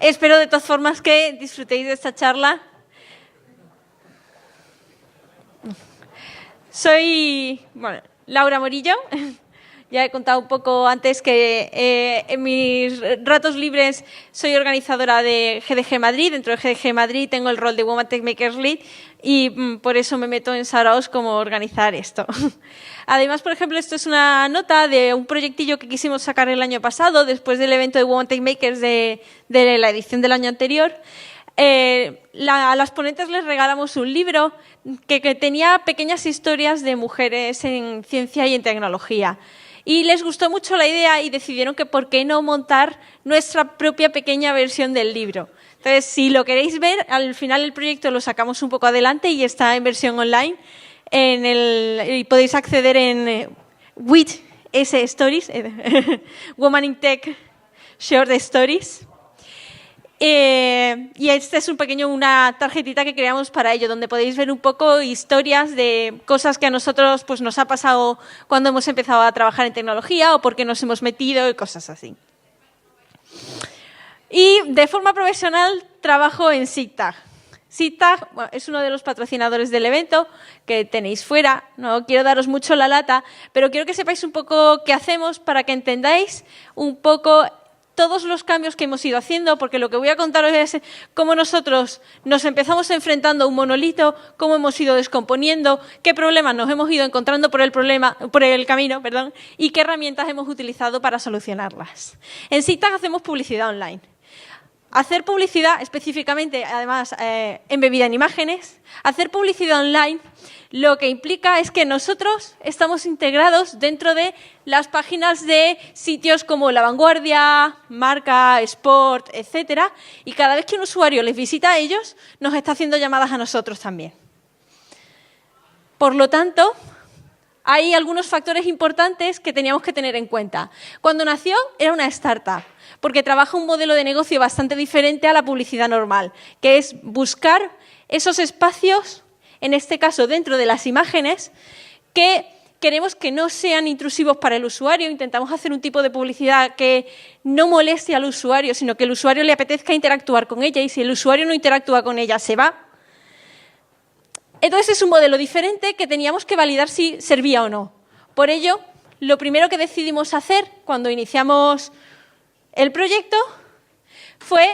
Espero de todas formas que disfrutéis de esta charla. Soy Laura Morillo. Ya he contado un poco antes que en mis ratos libres soy organizadora de GDG Madrid. Dentro de GDG Madrid tengo el rol de Women Tech Makers Lead y por eso me meto en Saraos como organizar esto. Además, por ejemplo, esto es una nota de un proyectillo que quisimos sacar el año pasado, después del evento de Women Tech Makers de la edición del año anterior. A las ponentes les regalamos un libro que tenía pequeñas historias de mujeres en ciencia y en tecnología. Y les gustó mucho la idea y decidieron que por qué no montar nuestra propia pequeña versión del libro. Entonces, si lo queréis ver, al final del proyecto lo sacamos un poco adelante y está en versión online. Y podéis acceder en WIT Stories, Women in Tech Short Stories. Y este es una tarjetita que creamos para ello, donde podéis ver un poco historias de cosas que a nosotros pues, nos ha pasado cuando hemos empezado a trabajar en tecnología o porque nos hemos metido y cosas así. Y de forma profesional trabajo en SIGTAG. SIGTAG es uno de los patrocinadores del evento que tenéis fuera. No quiero daros mucho la lata, pero quiero que sepáis un poco qué hacemos para que entendáis un poco todos los cambios que hemos ido haciendo, porque lo que voy a contaros es cómo nosotros nos empezamos enfrentando a un monolito, cómo hemos ido descomponiendo, qué problemas nos hemos ido encontrando por el camino, y qué herramientas hemos utilizado para solucionarlas. En SIGTAG hacemos publicidad online. Hacer publicidad, específicamente, además, embebida en imágenes, hacer publicidad online lo que implica es que nosotros estamos integrados dentro de las páginas de sitios como La Vanguardia, Marca, Sport, etcétera, y cada vez que un usuario les visita a ellos, nos está haciendo llamadas a nosotros también. Por lo tanto, hay algunos factores importantes que teníamos que tener en cuenta. Cuando nació, era una startup, porque trabaja un modelo de negocio bastante diferente a la publicidad normal, que es buscar esos espacios, en este caso dentro de las imágenes, que queremos que no sean intrusivos para el usuario. Intentamos hacer un tipo de publicidad que no moleste al usuario, sino que el usuario le apetezca interactuar con ella, y si el usuario no interactúa con ella, se va. Entonces es un modelo diferente que teníamos que validar si servía o no. Por ello, lo primero que decidimos hacer cuando iniciamos el proyecto fue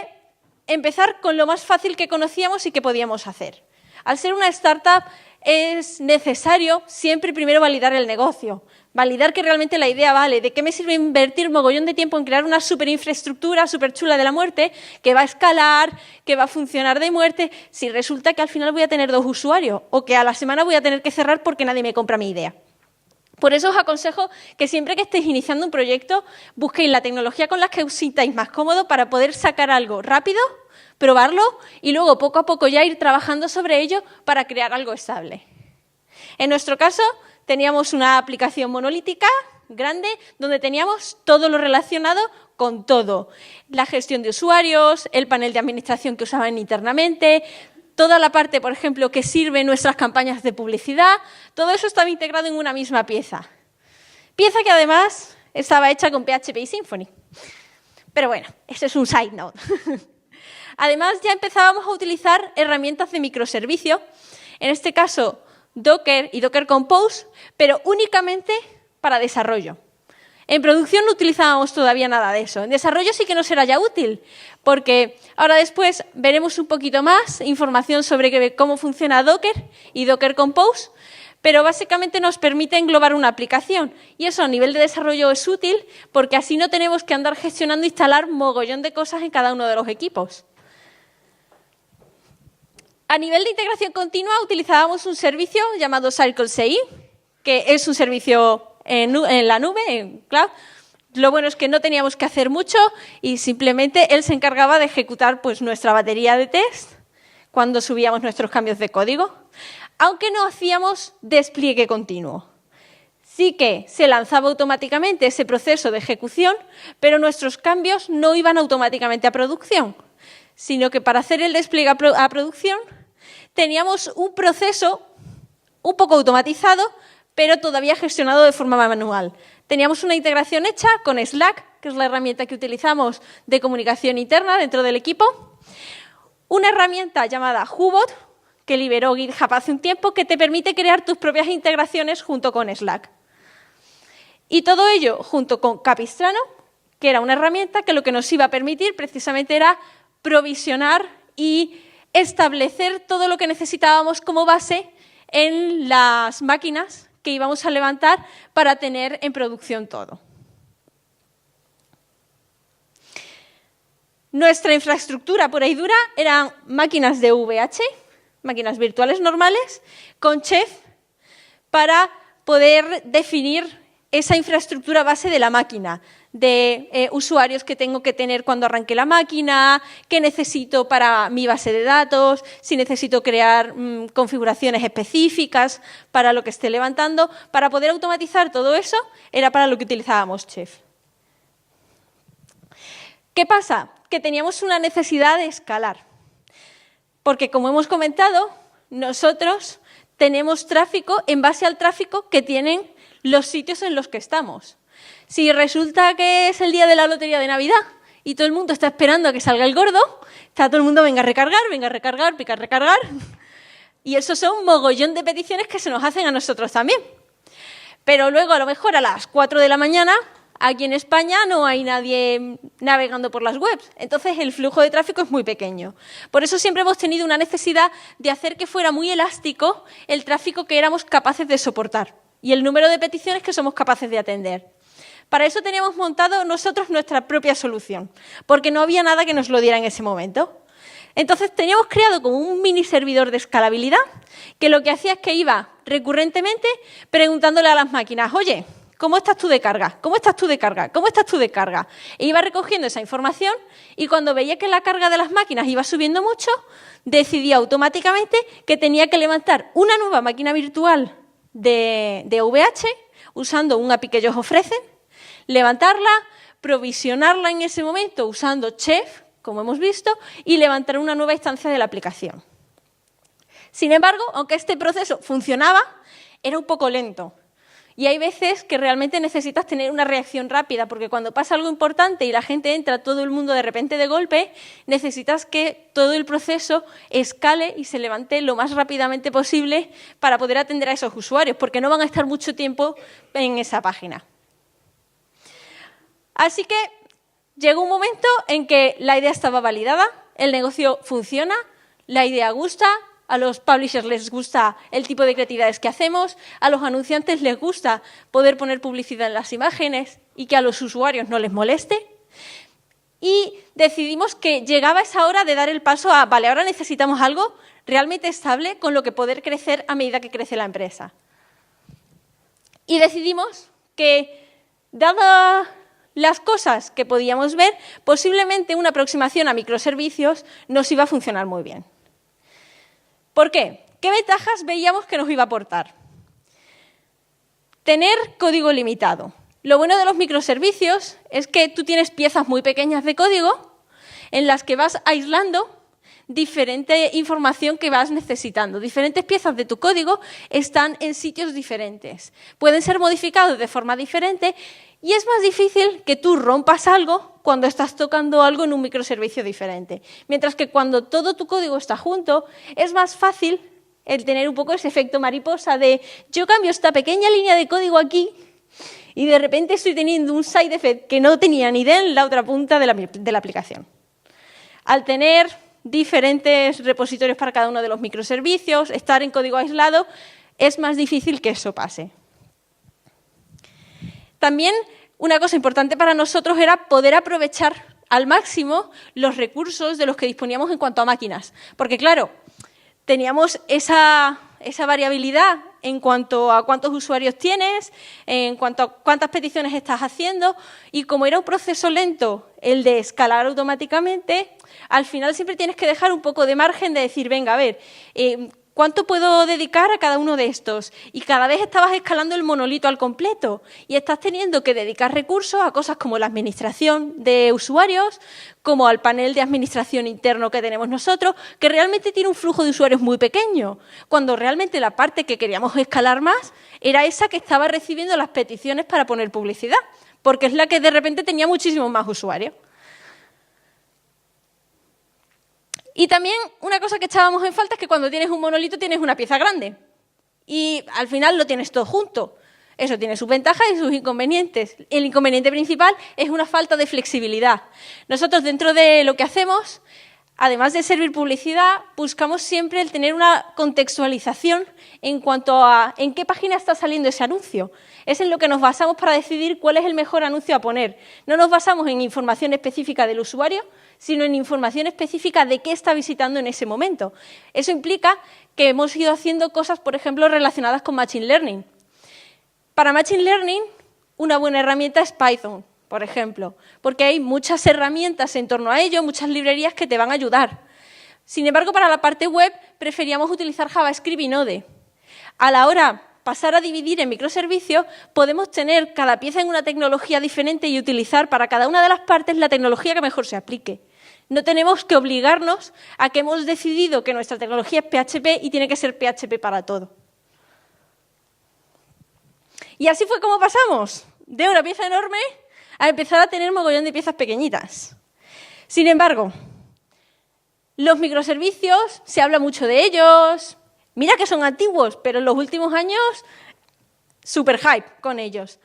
empezar con lo más fácil que conocíamos y que podíamos hacer. Al ser una startup es necesario siempre primero validar el negocio, validar que realmente la idea vale. ¿De qué me sirve invertir mogollón de tiempo en crear una superinfraestructura súper chula de la muerte que va a escalar, que va a funcionar de muerte, si resulta que al final voy a tener 2 usuarios o que a la semana voy a tener que cerrar porque nadie me compra mi idea? Por eso os aconsejo que siempre que estéis iniciando un proyecto busquéis la tecnología con la que os sintáis más cómodo para poder sacar algo rápido, probarlo y luego poco a poco ya ir trabajando sobre ello para crear algo estable. En nuestro caso teníamos una aplicación monolítica grande donde teníamos todo lo relacionado con todo. La gestión de usuarios, el panel de administración que usaban internamente, toda la parte, por ejemplo, que sirve en nuestras campañas de publicidad, todo eso estaba integrado en una misma pieza. Pieza que además estaba hecha con PHP y Symfony. Pero bueno, ese es un side note. Además, ya empezábamos a utilizar herramientas de microservicio, en este caso Docker y Docker Compose, pero únicamente para desarrollo. En producción no utilizábamos todavía nada de eso. En desarrollo sí que nos era ya útil, porque ahora después veremos un poquito más información sobre cómo funciona Docker y Docker Compose, pero básicamente nos permite englobar una aplicación. Y eso a nivel de desarrollo es útil, porque así no tenemos que andar gestionando e instalar mogollón de cosas en cada uno de los equipos. A nivel de integración continua utilizábamos un servicio llamado CircleCI, que es un servicio en la nube, en cloud. Lo bueno es que no teníamos que hacer mucho y simplemente él se encargaba de ejecutar pues, nuestra batería de test cuando subíamos nuestros cambios de código, aunque no hacíamos despliegue continuo. Sí que se lanzaba automáticamente ese proceso de ejecución, pero nuestros cambios no iban automáticamente a producción, sino que para hacer el despliegue a producción teníamos un proceso un poco automatizado, pero todavía gestionado de forma manual. Teníamos una integración hecha con Slack que es la herramienta que utilizamos de comunicación interna dentro del equipo, una herramienta llamada Hubot, que liberó GitHub hace un tiempo, que te permite crear tus propias integraciones junto con Slack. Y todo ello junto con Capistrano, que era una herramienta que lo que nos iba a permitir precisamente era provisionar y establecer todo lo que necesitábamos como base en las máquinas que íbamos a levantar para tener en producción todo. Nuestra infraestructura pura y dura eran máquinas de VH, máquinas virtuales normales, con Chef para poder definir esa infraestructura base de la máquina, de usuarios que tengo que tener cuando arranque la máquina, qué necesito para mi base de datos, si necesito crear configuraciones específicas para lo que esté levantando. Para poder automatizar todo eso era para lo que utilizábamos Chef. ¿Qué pasa? Que teníamos una necesidad de escalar. Porque, como hemos comentado, nosotros tenemos tráfico en base al tráfico que tienen los sitios en los que estamos. Si resulta que es el día de la lotería de Navidad y todo el mundo está esperando a que salga el gordo, está todo el mundo venga a recargar, picar, recargar. Y eso son un mogollón de peticiones que se nos hacen a nosotros también. Pero luego, a lo mejor, a las 4 de la mañana, aquí en España no hay nadie navegando por las webs. Entonces, el flujo de tráfico es muy pequeño. Por eso siempre hemos tenido una necesidad de hacer que fuera muy elástico el tráfico que éramos capaces de soportar y el número de peticiones que somos capaces de atender. Para eso teníamos montado nosotros nuestra propia solución, porque no había nada que nos lo diera en ese momento. Entonces, teníamos creado como un mini servidor de escalabilidad que lo que hacía es que iba recurrentemente preguntándole a las máquinas, oye, ¿cómo estás tú de carga? ¿Cómo estás tú de carga? ¿Cómo estás tú de carga? E iba recogiendo esa información y cuando veía que la carga de las máquinas iba subiendo mucho, decidía automáticamente que tenía que levantar una nueva máquina virtual de VH usando un API que ellos ofrecen, levantarla, provisionarla en ese momento usando Chef, como hemos visto, y levantar una nueva instancia de la aplicación. Sin embargo, aunque este proceso funcionaba, era un poco lento. Y hay veces que realmente necesitas tener una reacción rápida, porque cuando pasa algo importante y la gente entra, todo el mundo de repente de golpe, necesitas que todo el proceso escale y se levante lo más rápidamente posible para poder atender a esos usuarios, porque no van a estar mucho tiempo en esa página. Así que llegó un momento en que la idea estaba validada, el negocio funciona, la idea gusta. A los publishers les gusta el tipo de creatividades que hacemos, a los anunciantes les gusta poder poner publicidad en las imágenes y que a los usuarios no les moleste. Y decidimos que llegaba esa hora de dar el paso a, vale, ahora necesitamos algo realmente estable con lo que poder crecer a medida que crece la empresa. Y decidimos que, dadas las cosas que podíamos ver, posiblemente una aproximación a microservicios nos iba a funcionar muy bien. ¿Por qué? ¿Qué ventajas veíamos que nos iba a aportar? Tener código limitado. Lo bueno de los microservicios es que tú tienes piezas muy pequeñas de código en las que vas aislando diferente información que vas necesitando. Diferentes piezas de tu código están en sitios diferentes. Pueden ser modificados de forma diferente y es más difícil que tú rompas algo cuando estás tocando algo en un microservicio diferente. Mientras que cuando todo tu código está junto, es más fácil el tener un poco ese efecto mariposa de yo cambio esta pequeña línea de código aquí y de repente estoy teniendo un side effect que no tenía ni idea en la otra punta de la aplicación. Al tener diferentes repositorios para cada uno de los microservicios, estar en código aislado, es más difícil que eso pase. También una cosa importante para nosotros era poder aprovechar al máximo los recursos de los que disponíamos en cuanto a máquinas. Porque, claro, teníamos esa variabilidad en cuanto a cuántos usuarios tienes, en cuanto a cuántas peticiones estás haciendo, y como era un proceso lento el de escalar automáticamente, al final siempre tienes que dejar un poco de margen de decir, venga, a ver, ¿cuánto puedo dedicar a cada uno de estos? Y cada vez estabas escalando el monolito al completo y estás teniendo que dedicar recursos a cosas como la administración de usuarios, como al panel de administración interno que tenemos nosotros, que realmente tiene un flujo de usuarios muy pequeño, cuando realmente la parte que queríamos escalar más era esa que estaba recibiendo las peticiones para poner publicidad, porque es la que de repente tenía muchísimos más usuarios. Y también una cosa que echábamos en falta es que cuando tienes un monolito tienes una pieza grande y al final lo tienes todo junto. Eso tiene sus ventajas y sus inconvenientes. El inconveniente principal es una falta de flexibilidad. Nosotros dentro de lo que hacemos, además de servir publicidad, buscamos siempre el tener una contextualización en cuanto a en qué página está saliendo ese anuncio. Es en lo que nos basamos para decidir cuál es el mejor anuncio a poner. No nos basamos en información específica del usuario, sino en información específica de qué está visitando en ese momento. Eso implica que hemos ido haciendo cosas, por ejemplo, relacionadas con Machine Learning. Para Machine Learning, una buena herramienta es Python, por ejemplo, porque hay muchas herramientas en torno a ello, muchas librerías que te van a ayudar. Sin embargo, para la parte web, preferíamos utilizar JavaScript y Node. A la hora pasar a dividir en microservicios, podemos tener cada pieza en una tecnología diferente y utilizar para cada una de las partes la tecnología que mejor se aplique. No tenemos que obligarnos a que hemos decidido que nuestra tecnología es PHP y tiene que ser PHP para todo. Y así fue como pasamos de una pieza enorme a empezar a tener mogollón de piezas pequeñitas. Sin embargo, los microservicios, se habla mucho de ellos. Mira que son antiguos, pero en los últimos años, super hype con ellos.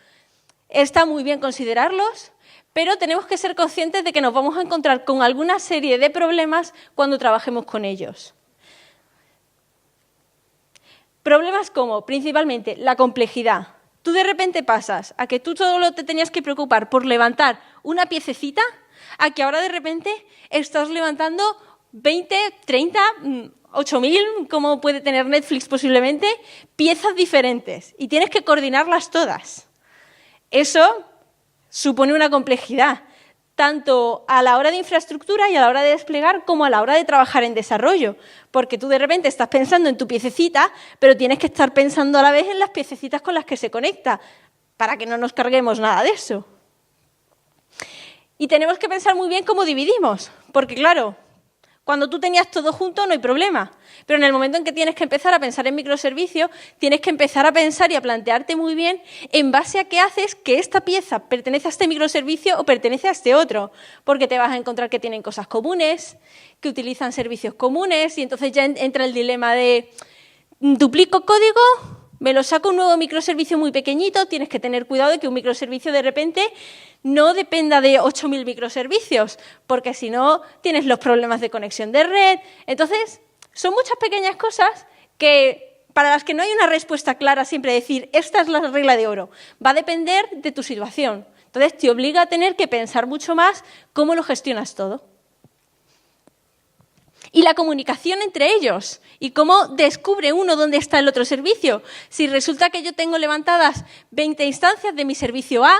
Está muy bien considerarlos, pero tenemos que ser conscientes de que nos vamos a encontrar con alguna serie de problemas cuando trabajemos con ellos. Problemas como, principalmente, la complejidad. Tú de repente pasas a que tú solo te tenías que preocupar por levantar una piececita, a que ahora de repente estás levantando 20, 30, 8.000, como puede tener Netflix posiblemente, piezas diferentes y tienes que coordinarlas todas. Eso supone una complejidad, tanto a la hora de infraestructura y a la hora de desplegar como a la hora de trabajar en desarrollo, porque tú de repente estás pensando en tu piececita, pero tienes que estar pensando a la vez en las piececitas con las que se conecta, para que no nos carguemos nada de eso. Y tenemos que pensar muy bien cómo dividimos, porque claro, cuando tú tenías todo junto no hay problema, pero en el momento en que tienes que empezar a pensar en microservicios, tienes que empezar a pensar y a plantearte muy bien en base a qué haces que esta pieza pertenece a este microservicio o pertenece a este otro, porque te vas a encontrar que tienen cosas comunes, que utilizan servicios comunes y entonces ya entra el dilema de ¿duplico código? ¿Me lo saco un nuevo microservicio muy pequeñito? Tienes que tener cuidado de que un microservicio de repente no dependa de 8.000 microservicios, porque si no tienes los problemas de conexión de red. Entonces, son muchas pequeñas cosas que, para las que no hay una respuesta clara siempre decir, esta es la regla de oro. Va a depender de tu situación. Entonces, te obliga a tener que pensar mucho más cómo lo gestionas todo. Y la comunicación entre ellos, y cómo descubre uno dónde está el otro servicio. Si resulta que yo tengo levantadas 20 instancias de mi servicio A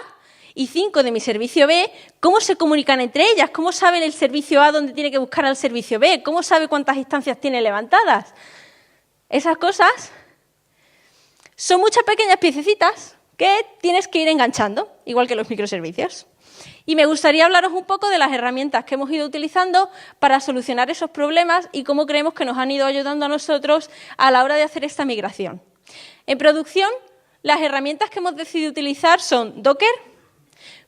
y 5 de mi servicio B, ¿cómo se comunican entre ellas? ¿Cómo sabe el servicio A dónde tiene que buscar al servicio B? ¿Cómo sabe cuántas instancias tiene levantadas? Esas cosas son muchas pequeñas piececitas que tienes que ir enganchando, igual que los microservicios. Y me gustaría hablaros un poco de las herramientas que hemos ido utilizando para solucionar esos problemas y cómo creemos que nos han ido ayudando a nosotros a la hora de hacer esta migración. En producción, las herramientas que hemos decidido utilizar son Docker,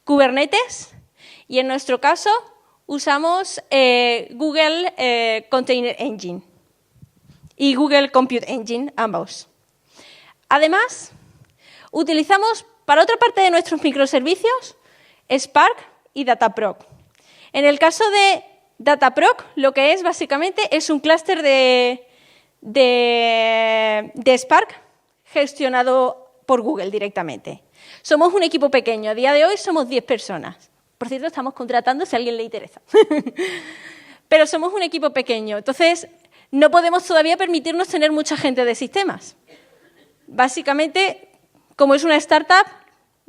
Kubernetes y en nuestro caso usamos Google Container Engine y Google Compute Engine, ambos. Además, utilizamos para otra parte de nuestros microservicios Spark y Dataproc. En el caso de Dataproc, lo que es básicamente es un clúster de Spark gestionado por Google directamente. Somos un equipo pequeño, a día de hoy somos 10 personas. Por cierto, estamos contratando si a alguien le interesa. Pero somos un equipo pequeño, entonces no podemos todavía permitirnos tener mucha gente de sistemas. Básicamente, como es una startup,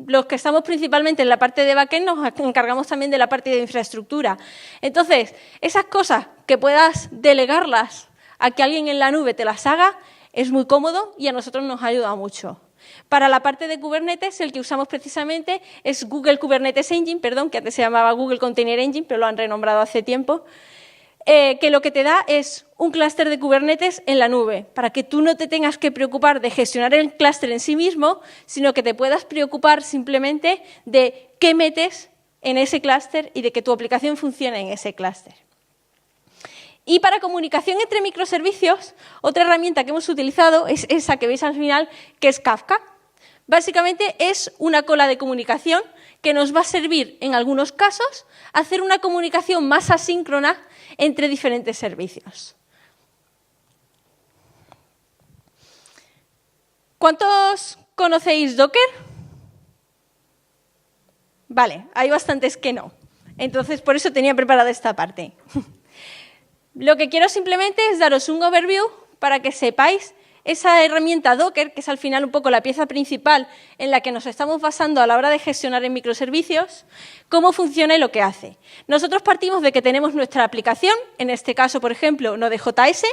los que estamos principalmente en la parte de backend nos encargamos también de la parte de infraestructura. Entonces, esas cosas que puedas delegarlas a que alguien en la nube te las haga, es muy cómodo y a nosotros nos ayuda mucho. Para la parte de Kubernetes, el que usamos precisamente es Google Kubernetes Engine, perdón, que antes se llamaba Google Container Engine, pero lo han renombrado hace tiempo. que lo que te da es un clúster de Kubernetes en la nube, para que tú no te tengas que preocupar de gestionar el clúster en sí mismo, sino que te puedas preocupar simplemente de qué metes en ese clúster y de que tu aplicación funcione en ese clúster. Y para comunicación entre microservicios, otra herramienta que hemos utilizado es esa que veis al final, que es Kafka. Básicamente es una cola de comunicación que nos va a servir, en algunos casos, a hacer una comunicación más asíncrona entre diferentes servicios. ¿Cuántos conocéis Docker? Vale, hay bastantes que no. Entonces, por eso tenía preparada esta parte. Lo que quiero simplemente es daros un overview para que sepáis esa herramienta Docker, que es al final un poco la pieza principal en la que nos estamos basando a la hora de gestionar en microservicios, cómo funciona y lo que hace. Nosotros partimos de que tenemos nuestra aplicación, en este caso, por ejemplo, Node.js,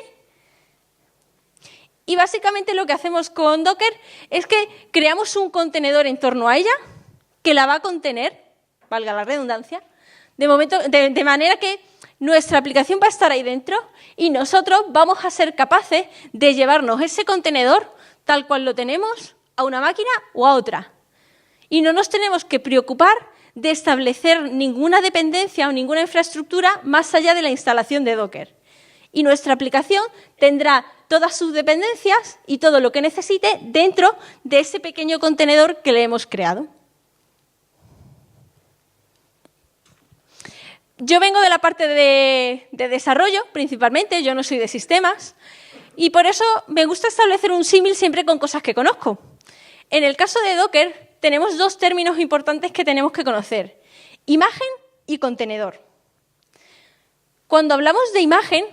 y básicamente lo que hacemos con Docker es que creamos un contenedor en torno a ella que la va a contener, valga la redundancia, de manera que nuestra aplicación va a estar ahí dentro y nosotros vamos a ser capaces de llevarnos ese contenedor tal cual lo tenemos a una máquina o a otra. Y no nos tenemos que preocupar de establecer ninguna dependencia o ninguna infraestructura más allá de la instalación de Docker. Y nuestra aplicación tendrá todas sus dependencias y todo lo que necesite dentro de ese pequeño contenedor que le hemos creado. Yo vengo de la parte de desarrollo, principalmente, yo no soy de sistemas, y por eso me gusta establecer un símil siempre con cosas que conozco. En el caso de Docker, tenemos dos términos importantes que tenemos que conocer: imagen y contenedor. Cuando hablamos de imagen,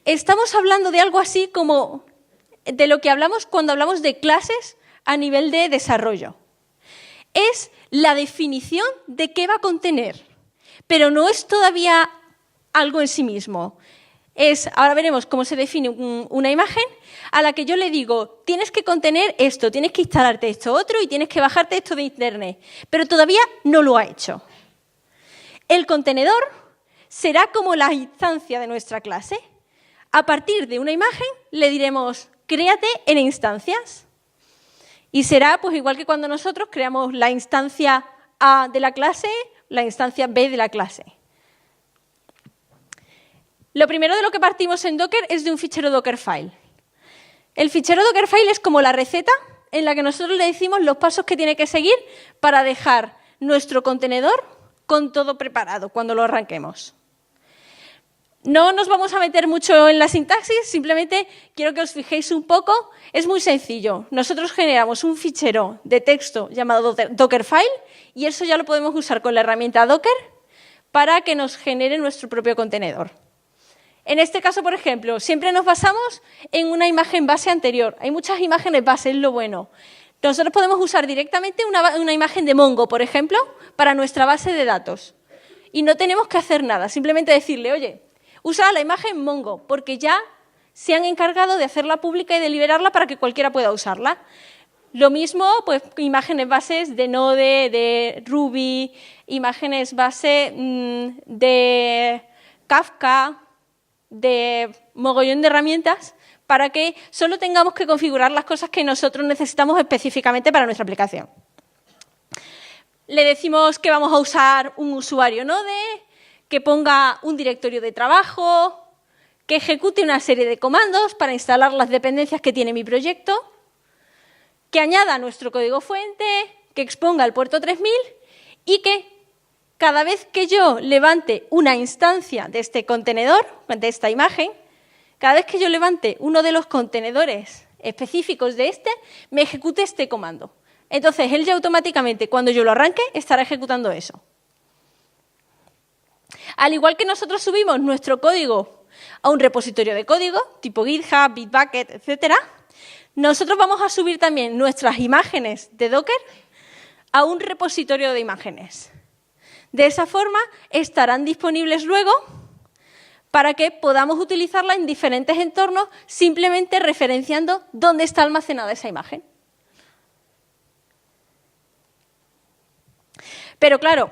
estamos hablando de algo así como de lo que hablamos cuando hablamos de clases a nivel de desarrollo. Es la definición de qué va a contener, pero no es todavía algo en sí mismo. Ahora veremos cómo se define una imagen a la que yo le digo, tienes que contener esto, tienes que instalarte esto otro y tienes que bajarte esto de internet, pero todavía no lo ha hecho. El contenedor será como la instancia de nuestra clase. A partir de una imagen le diremos, créate en instancias. Y será pues igual que cuando nosotros creamos la instancia A de la clase, la instancia B de la clase. Lo primero de lo que partimos en Docker es de un fichero Dockerfile. El fichero Dockerfile es como la receta en la que nosotros le decimos los pasos que tiene que seguir para dejar nuestro contenedor con todo preparado cuando lo arranquemos. No nos vamos a meter mucho en la sintaxis, simplemente quiero que os fijéis un poco. Es muy sencillo. Nosotros generamos un fichero de texto llamado Dockerfile y eso ya lo podemos usar con la herramienta Docker para que nos genere nuestro propio contenedor. En este caso, por ejemplo, siempre nos basamos en una imagen base anterior. Hay muchas imágenes base, es lo bueno. Nosotros podemos usar directamente una imagen de Mongo, por ejemplo, para nuestra base de datos. Y no tenemos que hacer nada, simplemente decirle, oye, usa la imagen Mongo, porque ya se han encargado de hacerla pública y de liberarla para que cualquiera pueda usarla. Lo mismo, pues, imágenes bases de Node, de Ruby, imágenes base de Kafka, de mogollón de herramientas, para que solo tengamos que configurar las cosas que nosotros necesitamos específicamente para nuestra aplicación. Le decimos que vamos a usar un usuario Node, que ponga un directorio de trabajo, que ejecute una serie de comandos para instalar las dependencias que tiene mi proyecto, que añada nuestro código fuente, que exponga el puerto 3000 y que cada vez que yo levante una instancia de este contenedor, de esta imagen, cada vez que yo levante uno de los contenedores específicos de me ejecute este comando. Entonces, él ya automáticamente, cuando yo lo arranque, estará ejecutando eso. Al igual que nosotros subimos nuestro código a un repositorio de código, tipo GitHub, Bitbucket, etc., nosotros vamos a subir también nuestras imágenes de Docker a un repositorio de imágenes. De esa forma, estarán disponibles luego para que podamos utilizarla en diferentes entornos, simplemente referenciando dónde está almacenada esa imagen. Pero claro,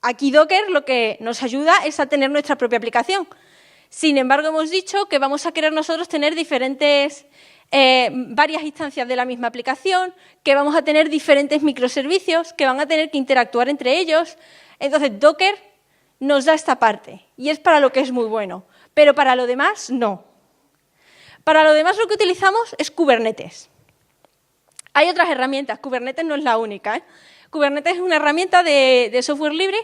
aquí Docker lo que nos ayuda es a tener nuestra propia aplicación. Sin embargo, hemos dicho que vamos a querer nosotros tener varias instancias de la misma aplicación, que vamos a tener diferentes microservicios, que van a tener que interactuar entre ellos. Entonces, Docker nos da esta parte y es para lo que es muy bueno, pero para lo demás, no. Para lo demás, lo que utilizamos es Kubernetes. Hay otras herramientas, Kubernetes no es la única, ¿eh? Kubernetes es una herramienta de software libre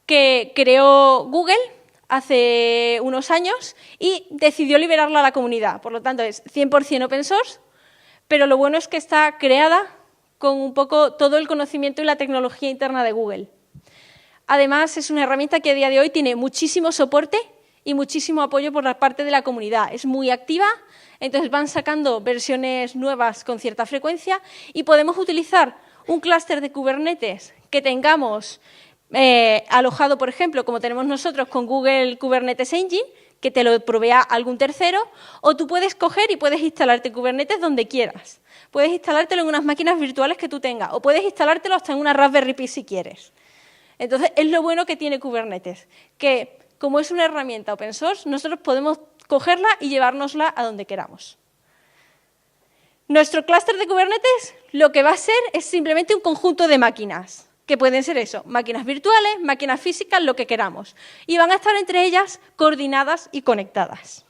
que creó Google hace unos años y decidió liberarla a la comunidad. Por lo tanto, es 100% open source, pero lo bueno es que está creada con un poco todo el conocimiento y la tecnología interna de Google. Además, es una herramienta que a día de hoy tiene muchísimo soporte y muchísimo apoyo por la parte de la comunidad. Es muy activa, entonces van sacando versiones nuevas con cierta frecuencia y podemos utilizar un clúster de Kubernetes que tengamos alojado, por ejemplo, como tenemos nosotros con Google Kubernetes Engine, que te lo provea algún tercero, o tú puedes coger y puedes instalarte Kubernetes donde quieras. Puedes instalártelo en unas máquinas virtuales que tú tengas, o puedes instalártelo hasta en una Raspberry Pi si quieres. Entonces, es lo bueno que tiene Kubernetes, que como es una herramienta open source, nosotros podemos cogerla y llevárnosla a donde queramos. Nuestro clúster de Kubernetes lo que va a ser es simplemente un conjunto de máquinas, que pueden ser eso, máquinas virtuales, máquinas físicas, lo que queramos. Y van a estar entre ellas coordinadas y conectadas.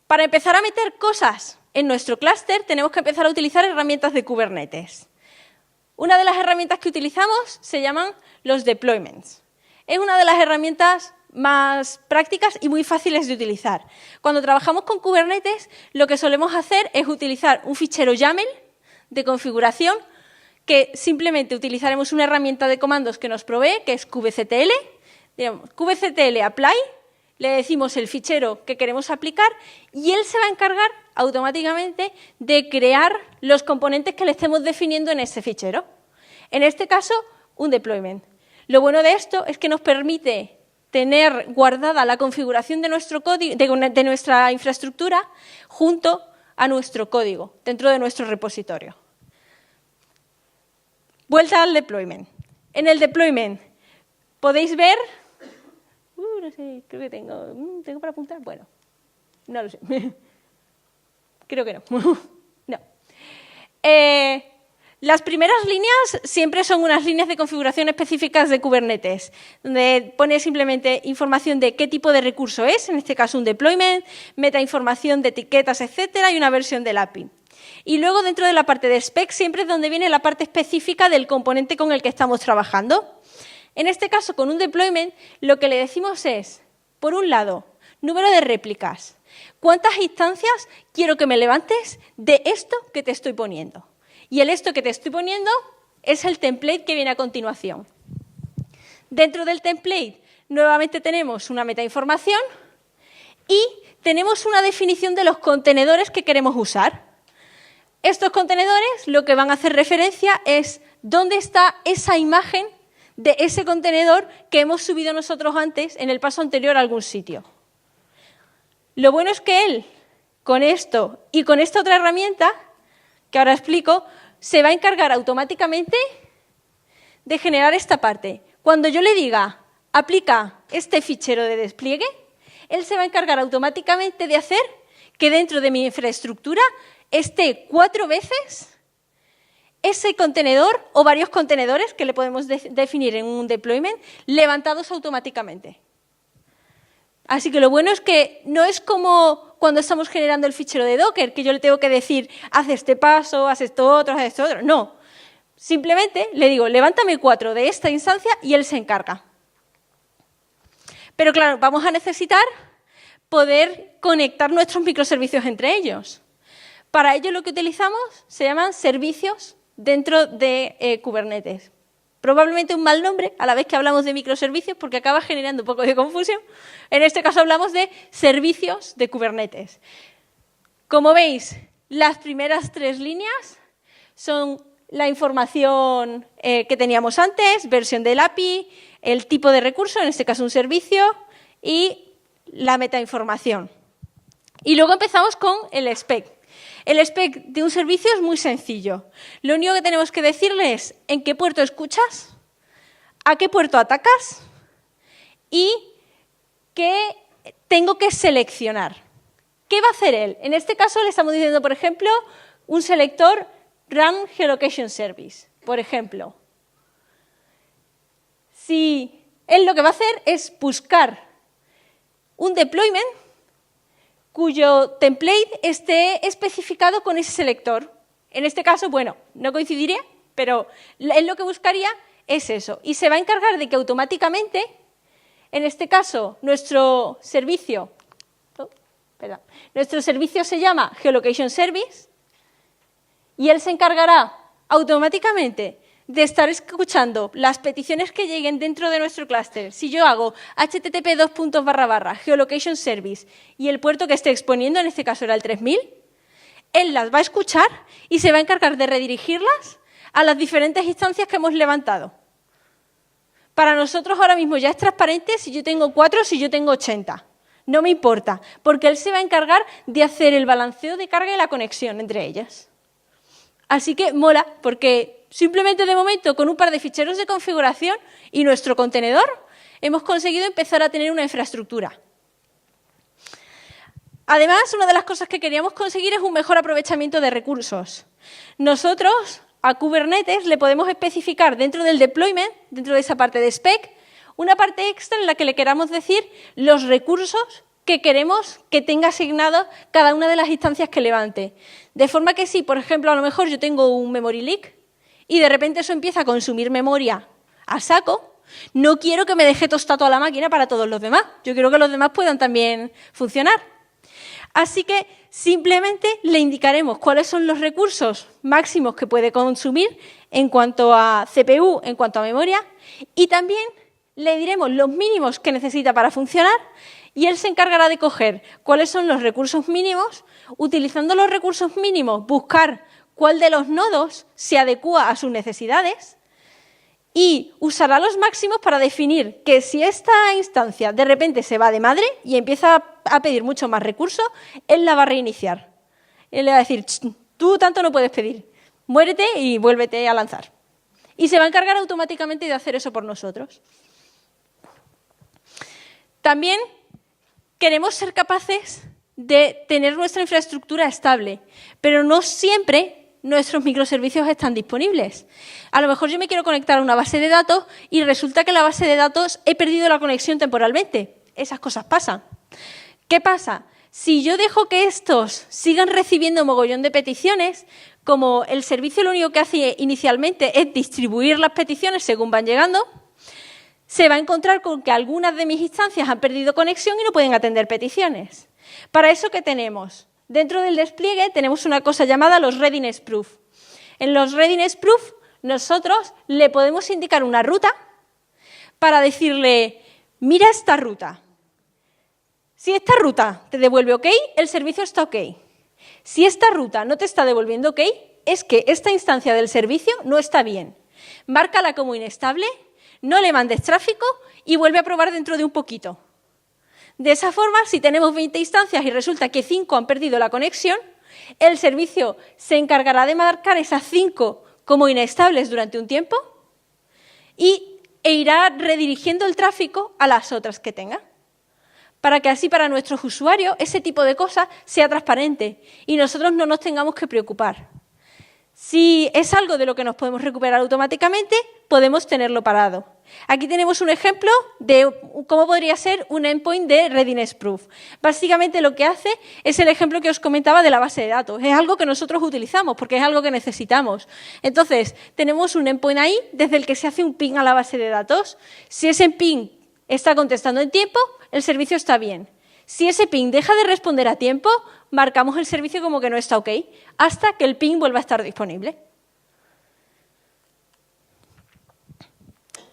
Para empezar a meter cosas en nuestro clúster, tenemos que empezar a utilizar herramientas de Kubernetes. Una de las herramientas que utilizamos se llaman los deployments. Es una de las herramientas más prácticas y muy fáciles de utilizar. Cuando trabajamos con Kubernetes, lo que solemos hacer es utilizar un fichero YAML de configuración, que simplemente utilizaremos una herramienta de comandos que nos provee, que es kubectl. Diremos kubectl apply, le decimos el fichero que queremos aplicar y él se va a encargar automáticamente de crear los componentes que le estemos definiendo en ese fichero. En este caso, un deployment. Lo bueno de esto es que nos permite tener guardada la configuración de nuestro código, de nuestra infraestructura junto a nuestro código, dentro de nuestro repositorio. Vuelta al deployment. En el deployment podéis ver... no sé, creo que ¿tengo para apuntar? Bueno, no lo sé. Creo que no. No. Las primeras líneas siempre son unas líneas de configuración específicas de Kubernetes, donde pone simplemente información de qué tipo de recurso es, en este caso un deployment, metainformación de etiquetas, etcétera, y una versión del API. Y luego dentro de la parte de spec siempre es donde viene la parte específica del componente con el que estamos trabajando. En este caso, con un deployment, lo que le decimos es, por un lado, número de réplicas. ¿Cuántas instancias quiero que me levantes de esto que te estoy poniendo? Y el esto que te estoy poniendo es el template que viene a continuación. Dentro del template, nuevamente tenemos una metainformación y tenemos una definición de los contenedores que queremos usar. Estos contenedores lo que van a hacer referencia es dónde está esa imagen de ese contenedor que hemos subido nosotros antes en el paso anterior a algún sitio. Lo bueno es que él, con esto y con esta otra herramienta, que ahora explico, se va a encargar automáticamente de generar esta parte. Cuando yo le diga, aplica este fichero de despliegue, él se va a encargar automáticamente de hacer que dentro de mi infraestructura esté 4 veces ese contenedor o varios contenedores que le podemos definir en un deployment levantados automáticamente. Así que lo bueno es que no es como cuando estamos generando el fichero de Docker, que yo le tengo que decir, haz este paso, haz esto otro, haz esto otro. No, simplemente le digo, levántame 4 de esta instancia y él se encarga. Pero claro, vamos a necesitar poder conectar nuestros microservicios entre ellos. Para ello lo que utilizamos se llaman servicios dentro de Kubernetes. Probablemente un mal nombre a la vez que hablamos de microservicios porque acaba generando un poco de confusión. En este caso hablamos de servicios de Kubernetes. Como veis, las primeras 3 líneas son la información que teníamos antes, versión del API, el tipo de recurso, en este caso un servicio, y la metainformación. Y luego empezamos con el spec. El spec de un servicio es muy sencillo. Lo único que tenemos que decirle es en qué puerto escuchas, a qué puerto atacas y que tengo que seleccionar. ¿Qué va a hacer él? En este caso le estamos diciendo, por ejemplo, un selector Run Geolocation Service, por ejemplo. Si él lo que va a hacer es buscar un deployment cuyo template esté especificado con ese selector. En este caso, bueno, no coincidiría, pero él lo que buscaría es eso. Y se va a encargar de que automáticamente, en este caso, nuestro servicio se llama Geolocation Service y él se encargará automáticamente de estar escuchando las peticiones que lleguen dentro de nuestro clúster. Si yo hago http:// geolocation service y el puerto que esté exponiendo, en este caso era el 3000, él las va a escuchar y se va a encargar de redirigirlas a las diferentes instancias que hemos levantado. Para nosotros ahora mismo ya es transparente si yo tengo 4 o si yo tengo 80. No me importa, porque él se va a encargar de hacer el balanceo de carga y la conexión entre ellas. Así que mola, porque simplemente de momento con un par de ficheros de configuración y nuestro contenedor hemos conseguido empezar a tener una infraestructura. Además, una de las cosas que queríamos conseguir es un mejor aprovechamiento de recursos. Nosotros a Kubernetes le podemos especificar dentro del deployment, dentro de esa parte de spec, una parte extra en la que le queramos decir los recursos que queremos que tenga asignado cada una de las instancias que levante. De forma que si, por ejemplo, a lo mejor yo tengo un memory leak y de repente eso empieza a consumir memoria a saco, no quiero que me deje tostado a la máquina para todos los demás. Yo quiero que los demás puedan también funcionar. Así que simplemente le indicaremos cuáles son los recursos máximos que puede consumir en cuanto a CPU, en cuanto a memoria, y también le diremos los mínimos que necesita para funcionar y él se encargará de coger cuáles son los recursos mínimos, utilizando los recursos mínimos, buscar cuál de los nodos se adecúa a sus necesidades y usará los máximos para definir que si esta instancia de repente se va de madre y empieza a pedir mucho más recursos, él la va a reiniciar. Él le va a decir, tú tanto no puedes pedir, muérete y vuélvete a lanzar. Y se va a encargar automáticamente de hacer eso por nosotros. También queremos ser capaces de tener nuestra infraestructura estable, pero no siempre nuestros microservicios están disponibles. A lo mejor yo me quiero conectar a una base de datos y resulta que en la base de datos he perdido la conexión temporalmente. Esas cosas pasan. ¿Qué pasa? Si yo dejo que estos sigan recibiendo mogollón de peticiones, como el servicio lo único que hace inicialmente es distribuir las peticiones según van llegando, se va a encontrar con que algunas de mis instancias han perdido conexión y no pueden atender peticiones. Para eso, ¿qué tenemos? Dentro del despliegue tenemos una cosa llamada los Readiness Proof. En los Readiness Proof nosotros le podemos indicar una ruta para decirle, mira esta ruta. Si esta ruta te devuelve OK, el servicio está OK. Si esta ruta no te está devolviendo OK, es que esta instancia del servicio no está bien. Márcala como inestable, no le mandes tráfico y vuelve a probar dentro de un poquito. De esa forma, si tenemos 20 instancias y resulta que 5 han perdido la conexión, el servicio se encargará de marcar esas 5 como inestables durante un tiempo e irá redirigiendo el tráfico a las otras que tenga, para que así para nuestros usuarios ese tipo de cosas sea transparente y nosotros no nos tengamos que preocupar. Si es algo de lo que nos podemos recuperar automáticamente, podemos tenerlo parado. Aquí tenemos un ejemplo de cómo podría ser un endpoint de Readiness Proof. Básicamente lo que hace es el ejemplo que os comentaba de la base de datos. Es algo que nosotros utilizamos porque es algo que necesitamos. Entonces, tenemos un endpoint ahí desde el que se hace un ping a la base de datos. Si ese ping está contestando en tiempo, el servicio está bien. Si ese ping deja de responder a tiempo, marcamos el servicio como que no está OK, hasta que el ping vuelva a estar disponible.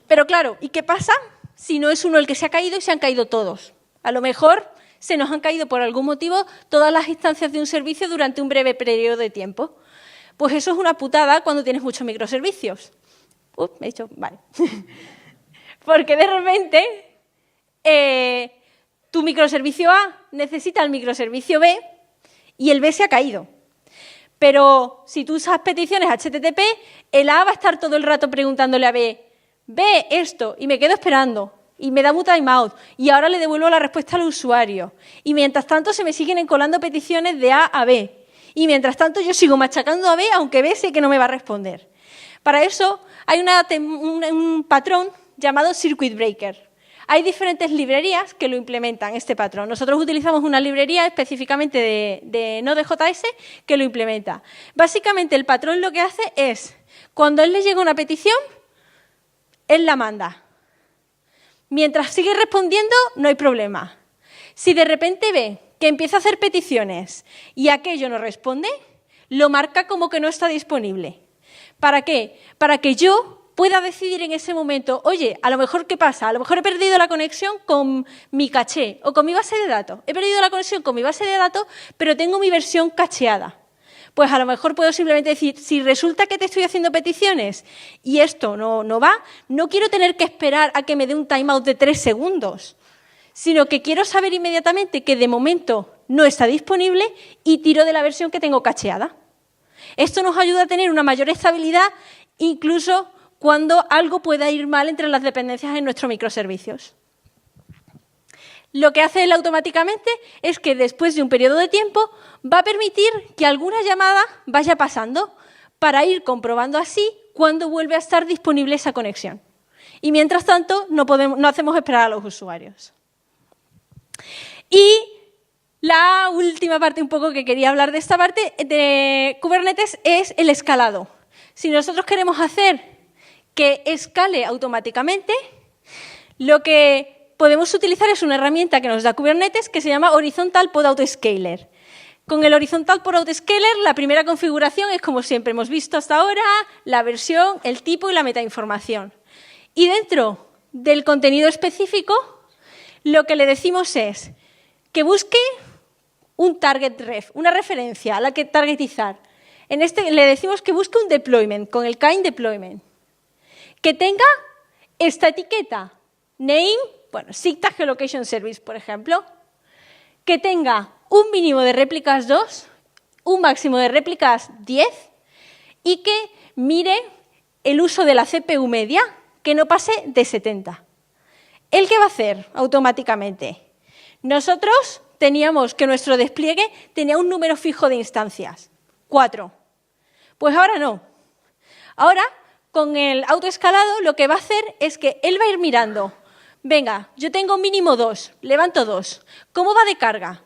Pero claro, ¿y qué pasa si no es uno el que se ha caído y se han caído todos? A lo mejor se nos han caído por algún motivo todas las instancias de un servicio durante un breve periodo de tiempo. Pues eso es una putada cuando tienes muchos microservicios. Me he dicho, vale. Porque de repente tu microservicio A necesita el microservicio B y el B se ha caído. Pero si tú usas peticiones HTTP, el A va a estar todo el rato preguntándole a B, ve esto, y me quedo esperando. y me da un timeout y ahora le devuelvo la respuesta al usuario. Y mientras tanto se me siguen encolando peticiones de A a B. Y mientras tanto yo sigo machacando a B, aunque B sé que no me va a responder. Para eso hay un patrón llamado Circuit Breaker. Hay diferentes librerías que lo implementan, este patrón. Nosotros utilizamos una librería específicamente de Node.js que lo implementa. Básicamente el patrón lo que hace es, cuando a él le llega una petición, él la manda. Mientras sigue respondiendo, no hay problema. Si de repente ve que empieza a hacer peticiones y aquello no responde, lo marca como que no está disponible. ¿Para qué? Para que yo pueda decidir en ese momento, oye, a lo mejor, ¿qué pasa? A lo mejor he perdido la conexión con mi caché o con mi base de datos. He perdido la conexión con mi base de datos, pero tengo mi versión cacheada. Pues a lo mejor puedo simplemente decir, si resulta que te estoy haciendo peticiones y esto no va, no quiero tener que esperar a que me dé un timeout de 3 segundos, sino que quiero saber inmediatamente que de momento no está disponible y tiro de la versión que tengo cacheada. Esto nos ayuda a tener una mayor estabilidad, incluso cuando algo pueda ir mal entre las dependencias en nuestros microservicios. Lo que hace él automáticamente es que después de un periodo de tiempo va a permitir que alguna llamada vaya pasando para ir comprobando así cuándo vuelve a estar disponible esa conexión. Y mientras tanto no hacemos esperar a los usuarios. Y la última parte un poco que quería hablar de esta parte de Kubernetes es el escalado. Si nosotros queremos hacer que escale automáticamente, lo que podemos utilizar es una herramienta que nos da Kubernetes que se llama Horizontal Pod Autoscaler. Con el Horizontal Pod Autoscaler, la primera configuración es como siempre hemos visto hasta ahora, la versión, el tipo y la metainformación. Y dentro del contenido específico, lo que le decimos es que busque un target ref, una referencia a la que targetizar. En este le decimos que busque un deployment, con el kind deployment. Que tenga esta etiqueta, name, bueno, SIGTAG Geolocation Service, por ejemplo, que tenga un mínimo de réplicas 2, un máximo de réplicas 10 y que mire el uso de la CPU media, que no pase de 70. ¿El qué va a hacer automáticamente? Nosotros teníamos que nuestro despliegue tenía un número fijo de instancias, 4. Pues ahora no. Ahora, con el autoescalado, lo que va a hacer es que él va a ir mirando. Venga, yo tengo mínimo 2, levanto 2. ¿Cómo va de carga?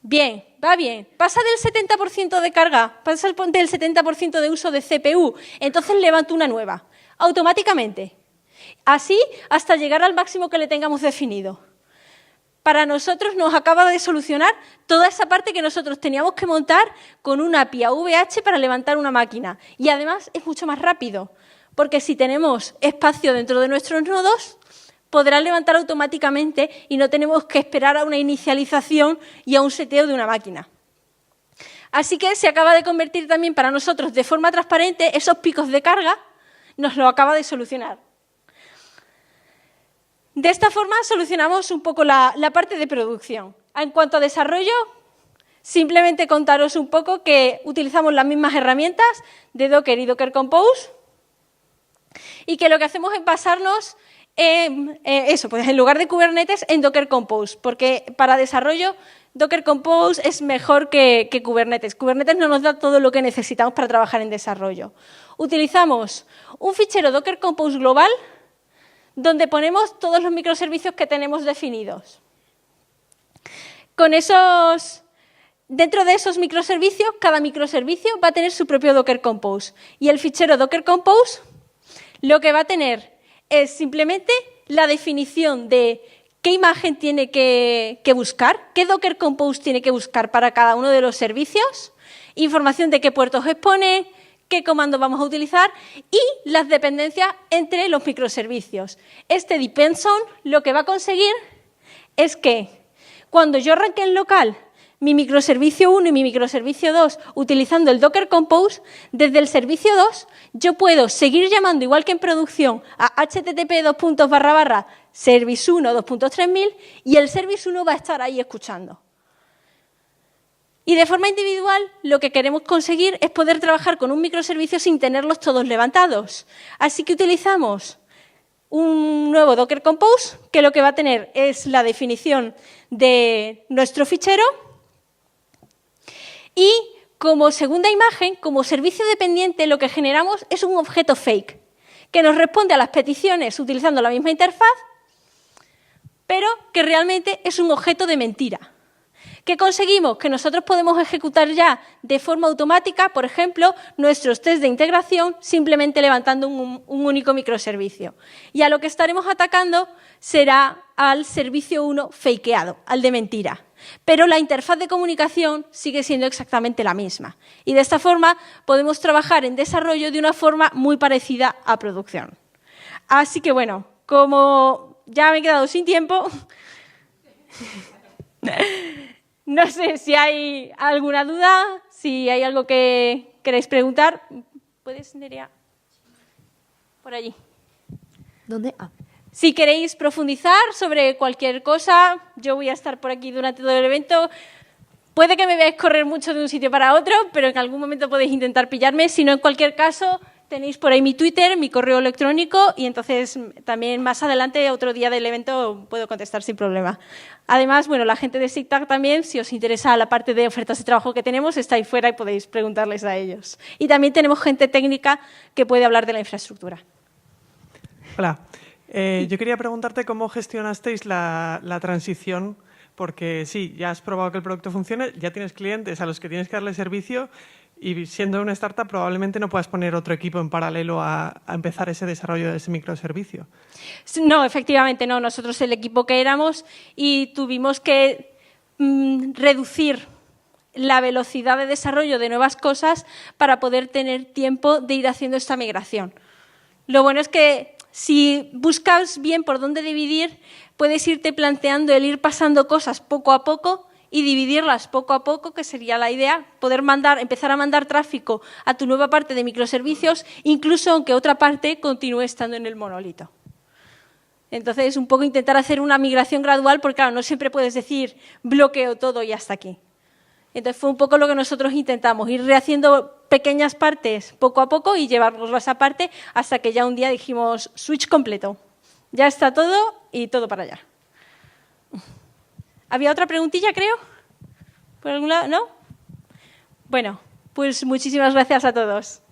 Bien, va bien. ¿Pasa del 70% de carga? ¿Pasa del 70% de uso de CPU? Entonces levanto una nueva, automáticamente. Así hasta llegar al máximo que le tengamos definido. Para nosotros nos acaba de solucionar toda esa parte que nosotros teníamos que montar con una API a VH para levantar una máquina. Y además es mucho más rápido, porque si tenemos espacio dentro de nuestros nodos, podrá levantar automáticamente y no tenemos que esperar a una inicialización y a un seteo de una máquina. Así que se acaba de convertir también para nosotros de forma transparente, esos picos de carga nos lo acaba de solucionar. De esta forma solucionamos un poco la parte de producción. En cuanto a desarrollo, simplemente contaros un poco que utilizamos las mismas herramientas de Docker y Docker Compose y que lo que hacemos es basarnos pues en lugar de Kubernetes en Docker Compose, porque para desarrollo Docker Compose es mejor que Kubernetes. Kubernetes no nos da todo lo que necesitamos para trabajar en desarrollo. Utilizamos un fichero Docker Compose global donde ponemos todos los microservicios que tenemos definidos. Dentro de esos microservicios, cada microservicio va a tener su propio Docker Compose. Y el fichero Docker Compose lo que va a tener es simplemente la definición de qué imagen tiene que buscar, qué Docker Compose tiene que buscar para cada uno de los servicios, información de qué puertos expone, qué comandos vamos a utilizar y las dependencias entre los microservicios. Este depends on lo que va a conseguir es que cuando yo arranque en local mi microservicio 1 y mi microservicio 2 utilizando el Docker Compose, desde el servicio 2 yo puedo seguir llamando, igual que en producción, a http://service1:2.3000 y el service 1 va a estar ahí escuchando. Y de forma individual, lo que queremos conseguir es poder trabajar con un microservicio sin tenerlos todos levantados. Así que utilizamos un nuevo Docker Compose que lo que va a tener es la definición de nuestro fichero y como segunda imagen, como servicio dependiente, lo que generamos es un objeto fake que nos responde a las peticiones utilizando la misma interfaz, pero que realmente es un objeto de mentira. ¿Qué conseguimos? Que nosotros podemos ejecutar ya de forma automática, por ejemplo, nuestros test de integración simplemente levantando un único microservicio. Y a lo que estaremos atacando será al servicio 1 fakeado, al de mentira. Pero la interfaz de comunicación sigue siendo exactamente la misma. Y de esta forma podemos trabajar en desarrollo de una forma muy parecida a producción. Así que bueno, como ya me he quedado sin tiempo, no sé si hay alguna duda, si hay algo que queréis preguntar. ¿Puedes, Nerea? Por allí. ¿Dónde? Ah. Si queréis profundizar sobre cualquier cosa, yo voy a estar por aquí durante todo el evento. Puede que me veáis correr mucho de un sitio para otro, pero en algún momento podéis intentar pillarme. Si no, en cualquier caso, tenéis por ahí mi Twitter, mi correo electrónico y entonces también más adelante, otro día del evento, puedo contestar sin problema. Además, bueno, la gente de SIGTAG también, si os interesa la parte de ofertas de trabajo que tenemos, está ahí fuera y podéis preguntarles a ellos. Y también tenemos gente técnica que puede hablar de la infraestructura. Hola. Yo quería preguntarte cómo gestionasteis la transición, porque sí, ya has probado que el producto funcione, ya tienes clientes a los que tienes que darle servicio y siendo una startup probablemente no puedas poner otro equipo en paralelo a empezar ese desarrollo de ese microservicio. No, efectivamente no. Nosotros el equipo que éramos y tuvimos que reducir la velocidad de desarrollo de nuevas cosas para poder tener tiempo de ir haciendo esta migración. Lo bueno es que si buscas bien por dónde dividir, puedes irte planteando el ir pasando cosas poco a poco y dividirlas poco a poco, que sería la idea, poder empezar a mandar tráfico a tu nueva parte de microservicios, incluso aunque otra parte continúe estando en el monolito. Entonces, un poco intentar hacer una migración gradual, porque claro, no siempre puedes decir bloqueo todo y hasta aquí. Entonces, fue un poco lo que nosotros intentamos, ir rehaciendo pequeñas partes poco a poco y llevarnos a parte hasta que ya un día dijimos switch completo. Ya está todo y todo para allá. ¿Había otra preguntilla, creo? ¿Por algún lado? ¿No? Bueno, pues muchísimas gracias a todos.